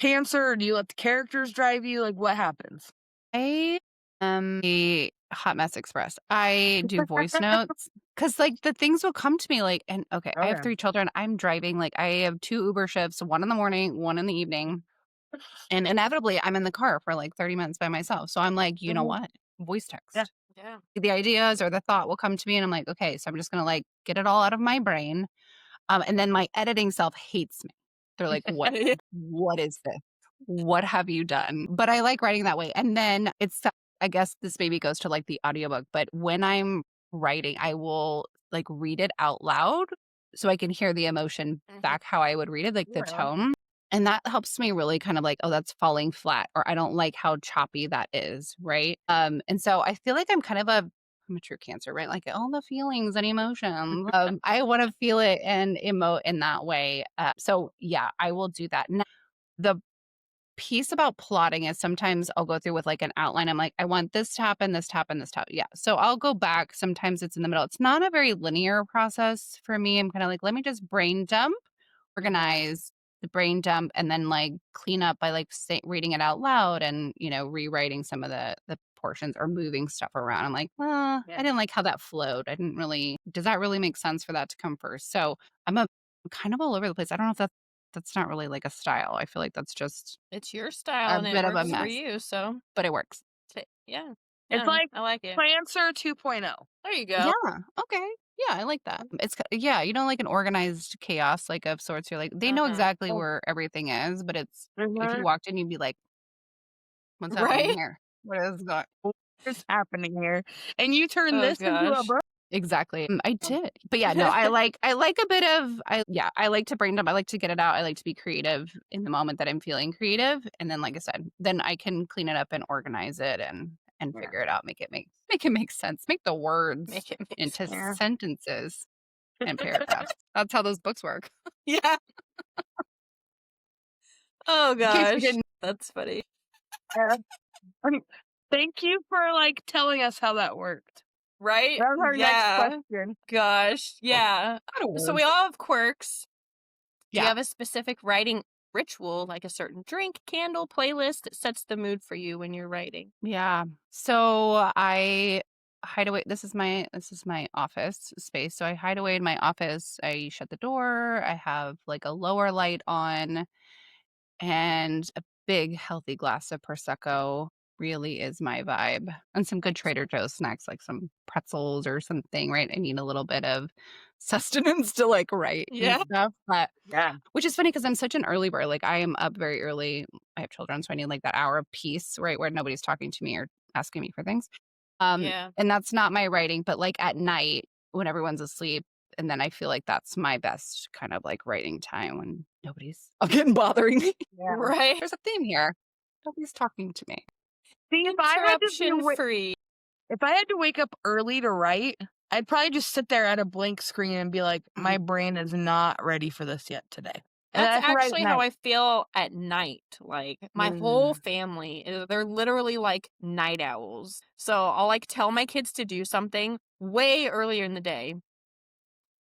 Speaker 3: pantser, or do you let the characters drive you? Like what happens?
Speaker 2: I am a hot mess express. I do voice notes because like the things will come to me like, and okay, I have
Speaker 3: Okay.
Speaker 2: 3 children. I'm driving, like I have 2 Uber shifts, one in the morning, one in the evening. And inevitably I'm in the car for like 30 minutes by myself. So I'm like, you know
Speaker 3: Mhm.
Speaker 2: what? Voice text.
Speaker 3: Yeah.
Speaker 1: Yeah.
Speaker 2: The ideas or the thought will come to me and I'm like, okay, so I'm just gonna like get it all out of my brain. And then my editing self hates me. They're like, what is this? What have you done? But I like writing that way. And then I guess this maybe goes to like the audiobook, but when I'm writing, I will like read it out loud so I can hear the emotion back how I would read it, like the
Speaker 3: Yeah.
Speaker 2: tone. And that helps me really kind of like, oh, that's falling flat, or I don't like how choppy that is, right? And so I feel like I'm a true Cancer, right? Like all the feelings and emotions. I want to feel it and emote in that way. So yeah, I will do that. Now, the piece about plotting is sometimes I'll go through with like an outline. I'm like, I want this to happen, this to happen, this to happen. Yeah. So I'll go back. Sometimes it's in the middle. It's not a very linear process for me. I'm kind of like, let me just brain dump, organize the brain dump, and then like clean up by like reading it out loud and, rewriting some of the portions or moving stuff around. I'm like, well,
Speaker 3: Yeah.
Speaker 2: I didn't like how that flowed. Does that really make sense for that to come first? So I'm kind of all over the place. I don't know if that's not really like a style. I feel like that's just
Speaker 1: It's your style
Speaker 2: a
Speaker 1: and it
Speaker 2: bit of a
Speaker 1: works for
Speaker 2: mess,
Speaker 1: you, so
Speaker 2: but it works.
Speaker 1: yeah.
Speaker 3: It's
Speaker 1: Yeah,
Speaker 3: like
Speaker 1: I like it.
Speaker 3: Plancer 2.0.
Speaker 1: There you go.
Speaker 2: Yeah. Okay. Yeah, I like that. Yeah, like an organized chaos, like of sorts. You're like, they know exactly
Speaker 3: Oh.
Speaker 2: where everything is, but it's if you
Speaker 3: Mhm.
Speaker 2: walked in, you'd be like, what's happening
Speaker 1: Right?
Speaker 2: here? What is going
Speaker 3: What is happening here? And you turn
Speaker 1: Oh
Speaker 3: this into a
Speaker 1: gosh.
Speaker 3: book?
Speaker 2: Exactly. I did. But yeah, no, I like a bit of I like to brain dump. I like to get it out. I like to be creative in the moment that I'm feeling creative. And then like I said, then I can clean it up and organize it and
Speaker 3: Yeah.
Speaker 2: figure it out, make it make sense. Make the words
Speaker 1: Make it make
Speaker 2: into
Speaker 3: sense.
Speaker 2: sentences and paragraphs. That's how those books work.
Speaker 1: Yeah. Oh
Speaker 2: In case you
Speaker 1: gosh.
Speaker 2: didn't
Speaker 1: That's funny.
Speaker 3: Yeah. Thank you for like telling us how that worked.
Speaker 1: Right?
Speaker 3: That was our next
Speaker 1: Yeah.
Speaker 3: question.
Speaker 1: Gosh. Yeah. So we all have quirks. Do you
Speaker 2: Yeah.
Speaker 1: have a specific writing ritual, like a certain drink, candle, playlist that sets the mood for you when you're writing?
Speaker 2: Yeah. So I hide away. This is my office space. So I hide away in my office. I shut the door. I have like a lower light on and a big healthy glass of prosecco really is my vibe. And some good Trader Joe's snacks like some pretzels or something, right? I need a little bit of sustenance to like write and
Speaker 1: Yeah.
Speaker 2: stuff. But
Speaker 3: Yeah.
Speaker 2: which is funny because I'm such an early bird. Like I am up very early. I have children, so I need like that hour of peace, right, where nobody's talking to me or asking me for things.
Speaker 1: Yeah.
Speaker 2: And that's not my writing, but like at night when everyone's asleep, and then I feel like that's my best kind of like writing time when nobody's again bothering me.
Speaker 3: Yeah.
Speaker 1: Right.
Speaker 2: There's a theme here. Nobody's talking to me.
Speaker 3: See,
Speaker 1: Interruption free.
Speaker 3: if I had to wake up early to write, I'd probably just sit there at a blank screen and be like, my brain is not ready for this yet today. And I
Speaker 1: That's
Speaker 3: have to write at
Speaker 1: actually how
Speaker 3: night.
Speaker 1: I feel at night. Like my whole family, they're literally like night owls. So I'll like tell my kids to do something way earlier in the day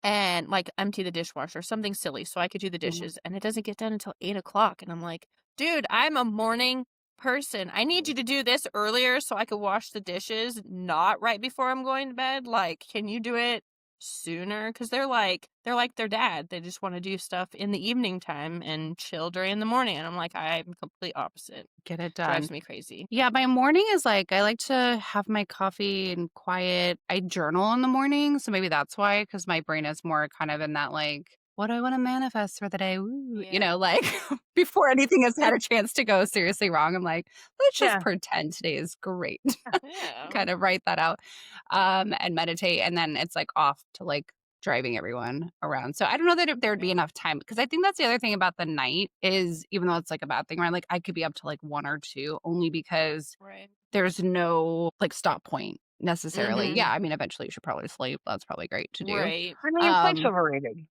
Speaker 1: and like empty the dishwasher, something silly, so I could do the dishes. And it doesn't get done until 8 o'clock. And I'm like, dude, I'm a morning person. I need you to do this earlier so I could wash the dishes, not right before I'm going to bed. Like, can you do it sooner because they're like their dad. They just want to do stuff in the evening time and chill during the morning. And I'm like, I'm complete opposite.
Speaker 2: Get it done.
Speaker 1: Drives me crazy.
Speaker 2: Yeah, my morning is like I like to have my coffee and quiet. I journal in the morning, so maybe that's why, because my brain is more kind of in that like, what do I want to manifest for the day? Ooh,
Speaker 1: Yeah.
Speaker 2: like before anything has had a chance to go seriously wrong, I'm like, let's just
Speaker 3: Yeah.
Speaker 2: pretend today is great.
Speaker 1: Yeah.
Speaker 2: Kind of write that out, and meditate, and then it's like off to like driving everyone around. So I don't know that if there would be enough time, because I think that's the other thing about the night is, even though it's like a bad thing, right? Like I could be up to like 1 or 2 only because
Speaker 1: Right.
Speaker 2: there's no like stop point necessarily.
Speaker 1: Mhm.
Speaker 2: Yeah, I mean, eventually you should probably sleep. That's probably great to do.
Speaker 1: Right.
Speaker 3: I mean, sleep's
Speaker 2: Um,
Speaker 3: overrated.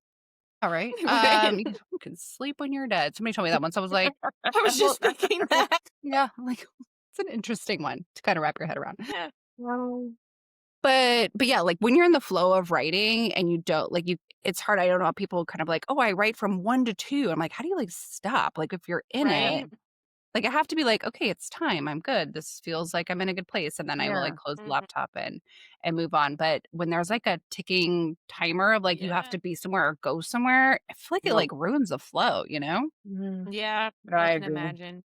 Speaker 2: all right.
Speaker 1: Right.
Speaker 2: You can sleep when you're dead. Somebody told me that once. I was like,
Speaker 1: I was just thinking that.
Speaker 2: yeah, I'm like it's an interesting one to kind of wrap your head around.
Speaker 1: Yeah.
Speaker 3: Well,
Speaker 2: But yeah, like when you're in the flow of writing and you don't like it's hard. I don't know how people kind of like, oh, I write from 1 to 2. I'm like, how do you like stop? Like if you're in
Speaker 1: Right.
Speaker 2: it, like I have to be like, okay, it's time. I'm good. This feels like I'm in a good place. And then I will
Speaker 3: yeah.
Speaker 2: like close the
Speaker 1: Mhm.
Speaker 2: laptop and move on. But when there's like a ticking timer of like you have
Speaker 1: Yeah.
Speaker 2: to be somewhere or go somewhere, I feel like it
Speaker 3: Nope.
Speaker 2: like ruins the flow, you know?
Speaker 3: Mhm.
Speaker 1: Yeah.
Speaker 3: I
Speaker 1: I can
Speaker 3: agree.
Speaker 1: imagine.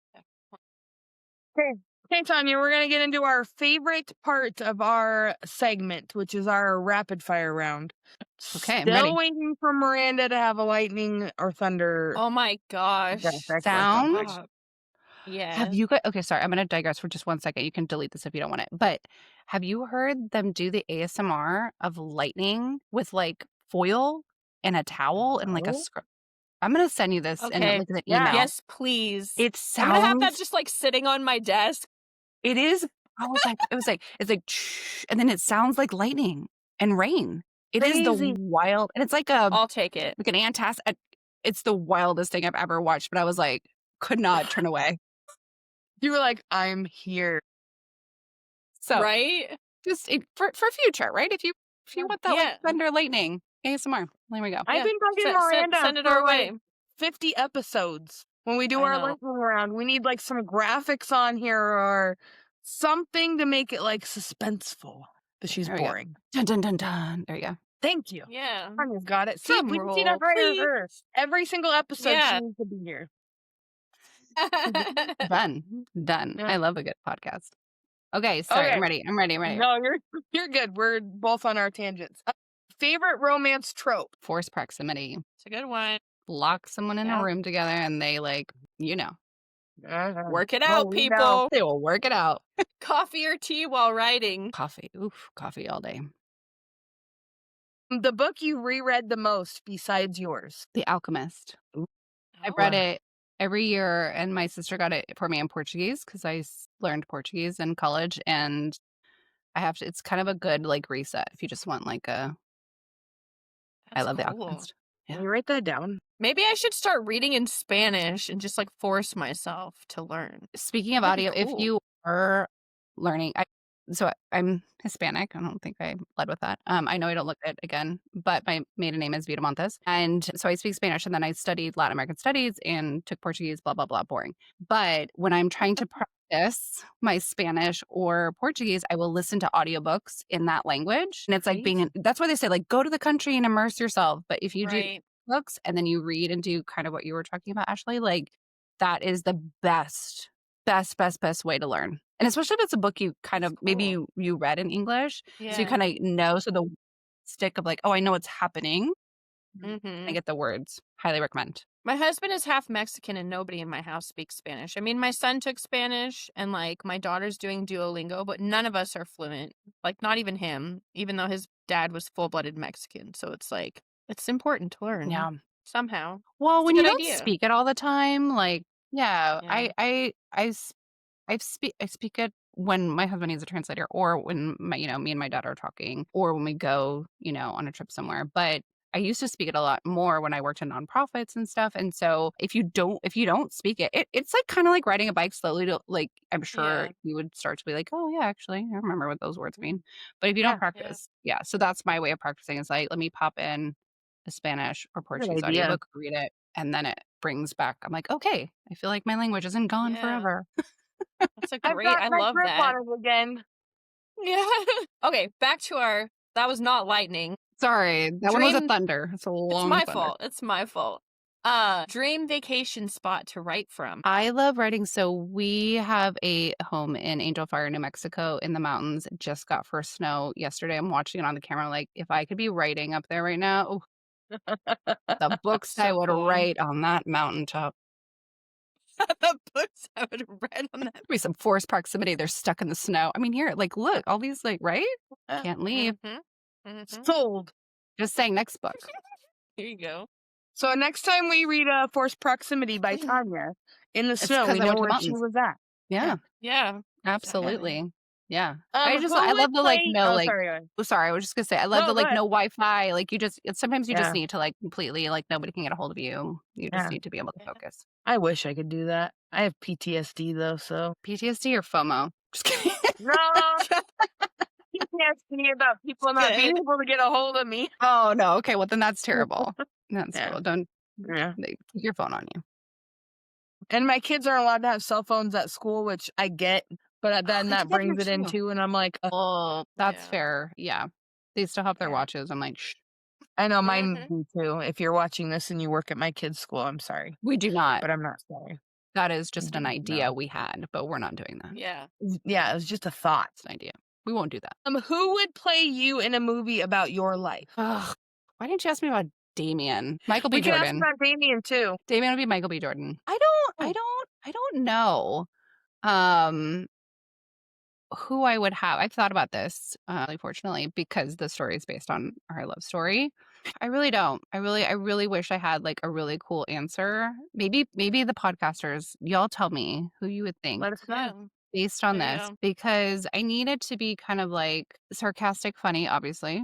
Speaker 3: Okay. Okay, Tanya, we're going to get into our favorite part of our segment, which is our rapid fire round.
Speaker 2: Okay, I'm
Speaker 3: Still
Speaker 2: ready.
Speaker 3: waiting for Miranda to have a lightning or thunder.
Speaker 1: Oh my gosh.
Speaker 2: Sound.
Speaker 1: Stop.
Speaker 2: Have
Speaker 1: Yeah.
Speaker 2: you got okay, sorry, I'm gonna digress for just 1 second. You can delete this if you don't want it. But have you heard them do the ASMR of lightning with like foil and a towel and like a
Speaker 3: No?
Speaker 2: script? I'm gonna send you this in
Speaker 1: Okay.
Speaker 2: like an
Speaker 3: Yeah.
Speaker 2: email.
Speaker 1: Yes, please.
Speaker 2: It
Speaker 1: I'm gonna have that
Speaker 2: sounds
Speaker 1: just like sitting on my desk.
Speaker 2: it is I was like it's like and then it sounds like lightning and rain. It is the
Speaker 3: Crazy.
Speaker 2: wild and it's like a
Speaker 1: I'll take it.
Speaker 2: like an it's the wildest thing I've ever watched, but I was like, could not turn away.
Speaker 3: You were like, I'm here.
Speaker 2: So
Speaker 1: Right?
Speaker 2: just for future, right? If you want that like
Speaker 1: Yeah.
Speaker 2: thunder lightning ASMR, there we go.
Speaker 3: I've
Speaker 1: Yeah.
Speaker 3: been bugging Miranda
Speaker 1: Send it
Speaker 3: for
Speaker 1: our
Speaker 3: like
Speaker 1: way.
Speaker 3: 50 episodes. When we do
Speaker 1: I
Speaker 3: our
Speaker 1: know.
Speaker 3: lightning round, we need like some graphics on here or something to make it like suspenseful. But she's
Speaker 2: There we go.
Speaker 3: boring.
Speaker 2: Dun dun dun dun. There you go.
Speaker 3: Thank you.
Speaker 1: Yeah.
Speaker 3: Tanya's got it. See,
Speaker 1: Drum
Speaker 3: we need to
Speaker 1: roll,
Speaker 3: hire
Speaker 1: please.
Speaker 3: her. Every single episode, she
Speaker 1: Yeah.
Speaker 3: needs to be here.
Speaker 2: Done. Done.
Speaker 3: Yeah.
Speaker 2: I love a good podcast. Okay, sorry.
Speaker 3: Okay.
Speaker 2: I'm ready. I'm ready. I'm ready.
Speaker 3: No, you're good. We're both on our tangents. Favorite romance trope?
Speaker 2: Force proximity.
Speaker 1: It's a good one.
Speaker 2: Lock someone in
Speaker 1: Yeah.
Speaker 2: a room together and they like,
Speaker 1: Work it
Speaker 3: Oh,
Speaker 1: out,
Speaker 3: we know.
Speaker 1: people.
Speaker 2: they will work it out.
Speaker 1: Coffee or tea while writing.
Speaker 2: Coffee. Oof, coffee all day.
Speaker 3: The book you reread the most besides yours?
Speaker 2: The Alchemist.
Speaker 1: Oh.
Speaker 2: I've read it every year, and my sister got it for me in Portuguese because I learned Portuguese in college, and I have to. It's kind of a good like reset if you just want like a. I
Speaker 1: That's
Speaker 2: love The
Speaker 1: cool.
Speaker 2: Alchemist. Yeah.
Speaker 3: Can you write that down?
Speaker 1: Maybe I should start reading in Spanish and just like force myself to learn.
Speaker 2: Speaking of
Speaker 1: That'd be
Speaker 2: audio, if
Speaker 1: cool.
Speaker 2: you are learning, I'm Hispanic. I don't think I led with that. I know I don't look it again, but my maiden name is Vita Montes. And so I speak Spanish, and then I studied Latin American studies and took Portuguese, blah, blah, blah, boring. But when I'm trying to practice my Spanish or Portuguese, I will listen to audiobooks in that language. And it's like
Speaker 3: Right.
Speaker 2: that's why they say like, go to the country and immerse yourself. But if you do
Speaker 1: Right.
Speaker 2: books and then you read and do kind of what you were talking about, Ashley, like that is the best way to learn. And especially if it's a book you kind of maybe you read in English, so you
Speaker 1: Yeah.
Speaker 2: kind of know. So the stick of like, oh, I know what's happening. I
Speaker 1: Mhm.
Speaker 2: get the words. Highly recommend.
Speaker 1: My husband is half Mexican and nobody in my house speaks Spanish. I mean, my son took Spanish and like my daughter's doing Duolingo, but none of us are fluent. Like not even him, even though his dad was full-blooded Mexican. So it's like it's important to learn.
Speaker 2: Yeah.
Speaker 1: Somehow.
Speaker 2: Well,
Speaker 1: It's a
Speaker 2: when you
Speaker 1: good
Speaker 2: don't
Speaker 1: idea.
Speaker 2: speak it all the time, like
Speaker 1: Yeah.
Speaker 2: I speak it when my husband needs a translator, or when me and my dad are talking, or when we go, on a trip somewhere. But I used to speak it a lot more when I worked in nonprofits and stuff. And so if you don't speak it, it's like kind of like riding a bike slowly to like, I'm sure
Speaker 1: Yeah.
Speaker 2: you would start to be like, oh yeah, actually, I remember what those words mean. But if you
Speaker 3: Yeah.
Speaker 2: don't practice, yeah. So that's my way of practicing is like, let me pop in a Spanish or Portuguese
Speaker 3: idea.
Speaker 2: audiobook, read it, and then it brings back. I'm like, okay, I feel like my language isn't gone
Speaker 1: Yeah.
Speaker 2: forever.
Speaker 1: That's a
Speaker 3: I've
Speaker 1: great.
Speaker 3: got
Speaker 1: I
Speaker 3: my
Speaker 1: love
Speaker 3: grip
Speaker 1: that.
Speaker 3: on it again.
Speaker 1: Yeah. Okay, back to that was not lightning.
Speaker 2: Sorry, that one was a
Speaker 1: Dream-
Speaker 2: thunder. It's a long
Speaker 1: my
Speaker 2: thunder.
Speaker 1: fault. It's my fault. Dream vacation spot to write from.
Speaker 2: I love writing. So we have a home in Angel Fire, New Mexico in the mountains. It just got first snow yesterday. I'm watching it on the camera. Like, if I could be writing up there right now, the books I
Speaker 1: So
Speaker 2: would
Speaker 1: cool.
Speaker 2: write on that mountaintop.
Speaker 1: The books I would have read on that.
Speaker 2: There'd be some forced proximity. They're stuck in the snow. I mean, here, like, look, all these, like, right? Can't leave.
Speaker 3: Sold.
Speaker 2: Just saying, next book.
Speaker 1: Here you go.
Speaker 3: So next time we read Forced Proximity by Tanya in the snow,
Speaker 2: 'cause
Speaker 3: we
Speaker 2: I
Speaker 3: know
Speaker 2: went to the
Speaker 3: where she
Speaker 2: mountains.
Speaker 3: was at.
Speaker 2: Yeah,
Speaker 1: Yeah.
Speaker 2: absolutely. Yeah.
Speaker 3: Who
Speaker 2: I
Speaker 3: would
Speaker 2: love the, like,
Speaker 3: play-
Speaker 2: no,
Speaker 3: oh,
Speaker 2: like,
Speaker 3: sorry, go ahead.
Speaker 2: sorry, I was just gonna say, I love
Speaker 3: No,
Speaker 2: the,
Speaker 3: go
Speaker 2: like,
Speaker 3: ahead.
Speaker 2: no Wi-Fi. Like, sometimes you just
Speaker 3: Yeah.
Speaker 2: need to, like, completely, like, nobody can get a hold of you. You just
Speaker 3: Yeah.
Speaker 2: need to be able to focus.
Speaker 3: I wish I could do that. I have PTSD though, so
Speaker 2: PTSD or FOMO? Just kidding.
Speaker 3: no. PTSD about people not being able to get a hold of me.
Speaker 2: Oh, no. Okay, well, then that's terrible. That's
Speaker 3: Yeah.
Speaker 2: terrible. Don't
Speaker 3: Yeah.
Speaker 2: keep your phone on you.
Speaker 3: And my kids aren't allowed to have cell phones at school, which I get, but then
Speaker 2: they
Speaker 3: that
Speaker 2: do that
Speaker 3: brings
Speaker 2: here
Speaker 3: it in
Speaker 2: too.
Speaker 3: too, and I'm like,
Speaker 2: Oh, that's
Speaker 1: Yeah.
Speaker 2: fair. Yeah. They still have their
Speaker 3: Yeah.
Speaker 2: watches. I'm like, shh.
Speaker 3: I know mine do too. If you're watching this and you work at my kids' school, I'm sorry,
Speaker 2: We do not.
Speaker 3: but I'm not sorry.
Speaker 2: That is just an
Speaker 3: No.
Speaker 2: idea we had, but we're not doing that.
Speaker 1: Yeah.
Speaker 3: Yeah, it was just a thought.
Speaker 2: It's an idea. We won't do that.
Speaker 3: Who would play you in a movie about your life?
Speaker 2: Ugh. Why didn't you ask me about Damien? Michael B.
Speaker 3: We can ask
Speaker 2: Jordan.
Speaker 3: about Damien too.
Speaker 2: Damien would be Michael B. Jordan. I
Speaker 3: Oh.
Speaker 2: don't know. Who I would have. I've thought about this, fortunately, because the story is based on our love story. I really don't. I really wish I had like a really cool answer. Maybe the podcasters, y'all tell me who you would think
Speaker 3: Let us know.
Speaker 1: Yeah.
Speaker 2: based on
Speaker 1: There you
Speaker 2: this,
Speaker 1: go.
Speaker 2: because I need it to be kind of like sarcastic, funny, obviously.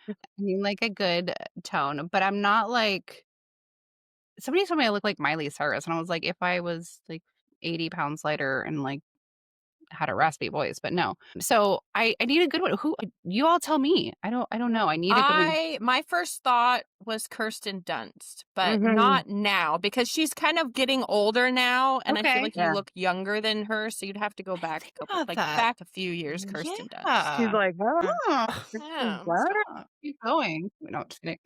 Speaker 2: I mean, like a good tone, but I'm not like. Somebody told me I look like Miley Cyrus, and I was like, if I was like 80 pounds lighter and like had a raspy voice, but no. So I need a good one. Who you all tell me? I don't know. I need a good one.
Speaker 1: My first thought was Kirsten Dunst, but
Speaker 3: Mhm.
Speaker 1: not now because she's kind of getting older now, and I
Speaker 2: Okay.
Speaker 1: feel like
Speaker 3: Yeah.
Speaker 1: you look younger than her, so you'd have to go back a couple,
Speaker 2: about
Speaker 1: like
Speaker 2: that.
Speaker 1: back a few years. Kirsten Dunst.
Speaker 3: She's
Speaker 2: Yeah.
Speaker 3: like, oh,
Speaker 1: Yeah.
Speaker 3: what?
Speaker 2: Stop. Keep going. No, just kidding.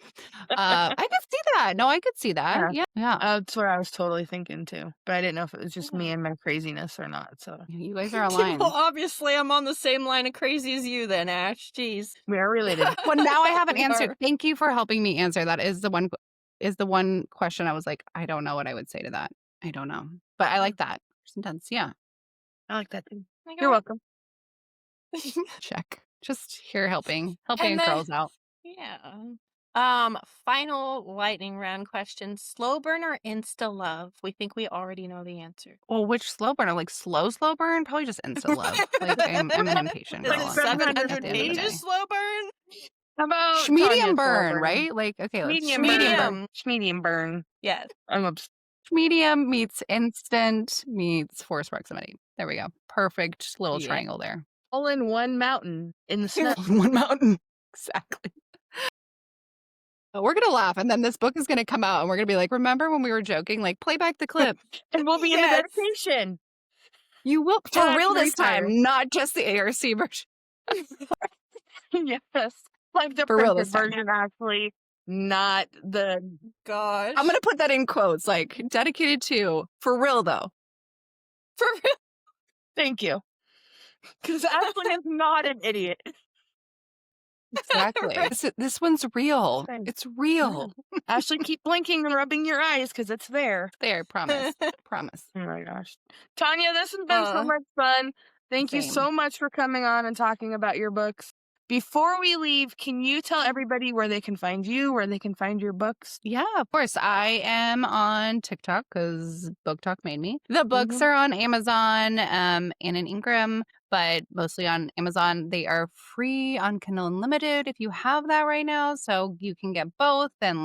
Speaker 2: I could see that. No, I could see that. Yeah.
Speaker 3: That's what I was totally thinking too, but I didn't know if it was just me
Speaker 1: Yeah.
Speaker 3: and my craziness or not. So
Speaker 2: You guys are aligned.
Speaker 1: Well, obviously, I'm on the same line of crazy as you, then, Ash. Jeez.
Speaker 3: we are related.
Speaker 2: Well, now I have an
Speaker 1: We
Speaker 2: answer.
Speaker 1: are.
Speaker 2: Thank you for helping me answer. That is the one question I was like, I don't know what I would say to that. I don't know. But I like that. Sometimes, yeah.
Speaker 3: I like that too.
Speaker 1: Like,
Speaker 3: You're welcome.
Speaker 2: Check. Just here helping
Speaker 1: And then-
Speaker 2: girls out.
Speaker 1: Yeah. Final lightning round question. Slow burn or insta love? We think we already know the answer.
Speaker 2: Well, which slow burner? Like slow burn? Probably just insta love. Like I'm an impatient
Speaker 1: Is
Speaker 2: girl.
Speaker 1: it
Speaker 2: at
Speaker 1: 700
Speaker 2: the end of the day.
Speaker 1: pages slow burn?
Speaker 3: How about
Speaker 2: Medium
Speaker 3: Tanya's
Speaker 2: burn,
Speaker 3: slow
Speaker 2: right? Like okay, let's
Speaker 3: Medium,
Speaker 1: Medium.
Speaker 3: burn. Medium burn.
Speaker 1: Yes.
Speaker 3: I'm obsessed.
Speaker 2: medium meets instant meets forced proximity. There we go. Perfect little
Speaker 1: Yeah.
Speaker 2: triangle there.
Speaker 3: All in one mountain in the snow.
Speaker 2: One mountain. Exactly. We're gonna laugh, and then this book is gonna come out, and we're gonna be like, "Remember when we were joking? Like, play back the clip."
Speaker 3: And we'll be in the
Speaker 1: Yes.
Speaker 3: dedication.
Speaker 2: You will for
Speaker 3: Jack
Speaker 2: real this
Speaker 3: Reaper.
Speaker 2: time, not just the ARC version.
Speaker 3: Yes. Like the
Speaker 2: For real
Speaker 3: printed
Speaker 2: this time.
Speaker 3: version, actually. Not the.
Speaker 1: Gosh.
Speaker 2: I'm gonna put that in quotes, like dedicated to for real though.
Speaker 1: For real.
Speaker 3: Thank you. Because Ashley is not an idiot.
Speaker 2: Exactly.
Speaker 1: Right.
Speaker 2: This one's real.
Speaker 3: Same.
Speaker 2: It's real.
Speaker 3: Ashley, keep blinking and rubbing your eyes because it's there.
Speaker 2: There, promise. Promise.
Speaker 3: Oh my gosh. Tanya, this has been so much fun. Thank you
Speaker 2: Same.
Speaker 3: so much for coming on and talking about your books. Before we leave, can you tell everybody where they can find you, where they can find your books?
Speaker 2: Yeah, of course. I am on TikTok because Book Talk made me. The books are on Amazon and in Ingram, but mostly on Amazon. They are free on Kindle Unlimited if you have that right now. So you can get both and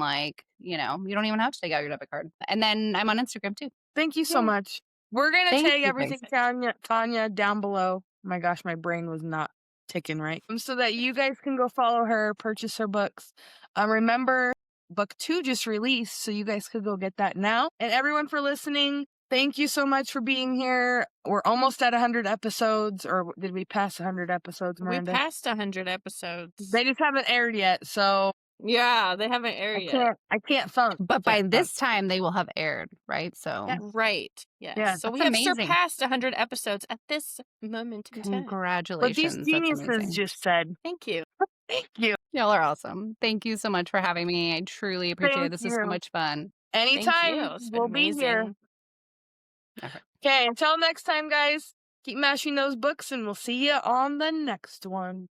Speaker 2: you don't even have to take out your debit card. And then I'm on Instagram too.
Speaker 3: Thank you so
Speaker 2: Yeah.
Speaker 3: much. We're going to
Speaker 2: Thank
Speaker 3: tag
Speaker 2: you,
Speaker 3: everything, Tanya, down below. My gosh, my brain was not ticking right. So that you guys can go follow her, purchase her books. Remember, book 2 just released, so you guys could go get that now. And everyone for listening, thank you so much for being here. We're almost at 100 episodes, or did we pass 100 episodes, Miranda?
Speaker 1: We passed 100 episodes.
Speaker 3: They just haven't aired yet, so
Speaker 1: Yeah, they haven't aired yet.
Speaker 3: I can't funk.
Speaker 2: But by this time, they will have aired, right? So
Speaker 1: Right. Yes.
Speaker 3: Yeah,
Speaker 1: So we
Speaker 2: that's
Speaker 1: have
Speaker 2: amazing.
Speaker 1: surpassed 100 episodes at this moment in time.
Speaker 3: What these
Speaker 2: Congratulations. That's
Speaker 3: geniuses
Speaker 2: amazing.
Speaker 3: just said.
Speaker 1: Thank you.
Speaker 3: Thank you.
Speaker 2: Y'all are awesome. Thank you so much for having me. I truly appreciate it.
Speaker 3: Thank
Speaker 2: This is so
Speaker 3: you.
Speaker 2: much fun.
Speaker 1: Thank
Speaker 3: Anytime,
Speaker 1: you. It's been
Speaker 3: we'll be here.
Speaker 1: amazing.
Speaker 2: Okay.
Speaker 3: Okay, until next time, guys, keep mashing those books, and we'll see you on the next one.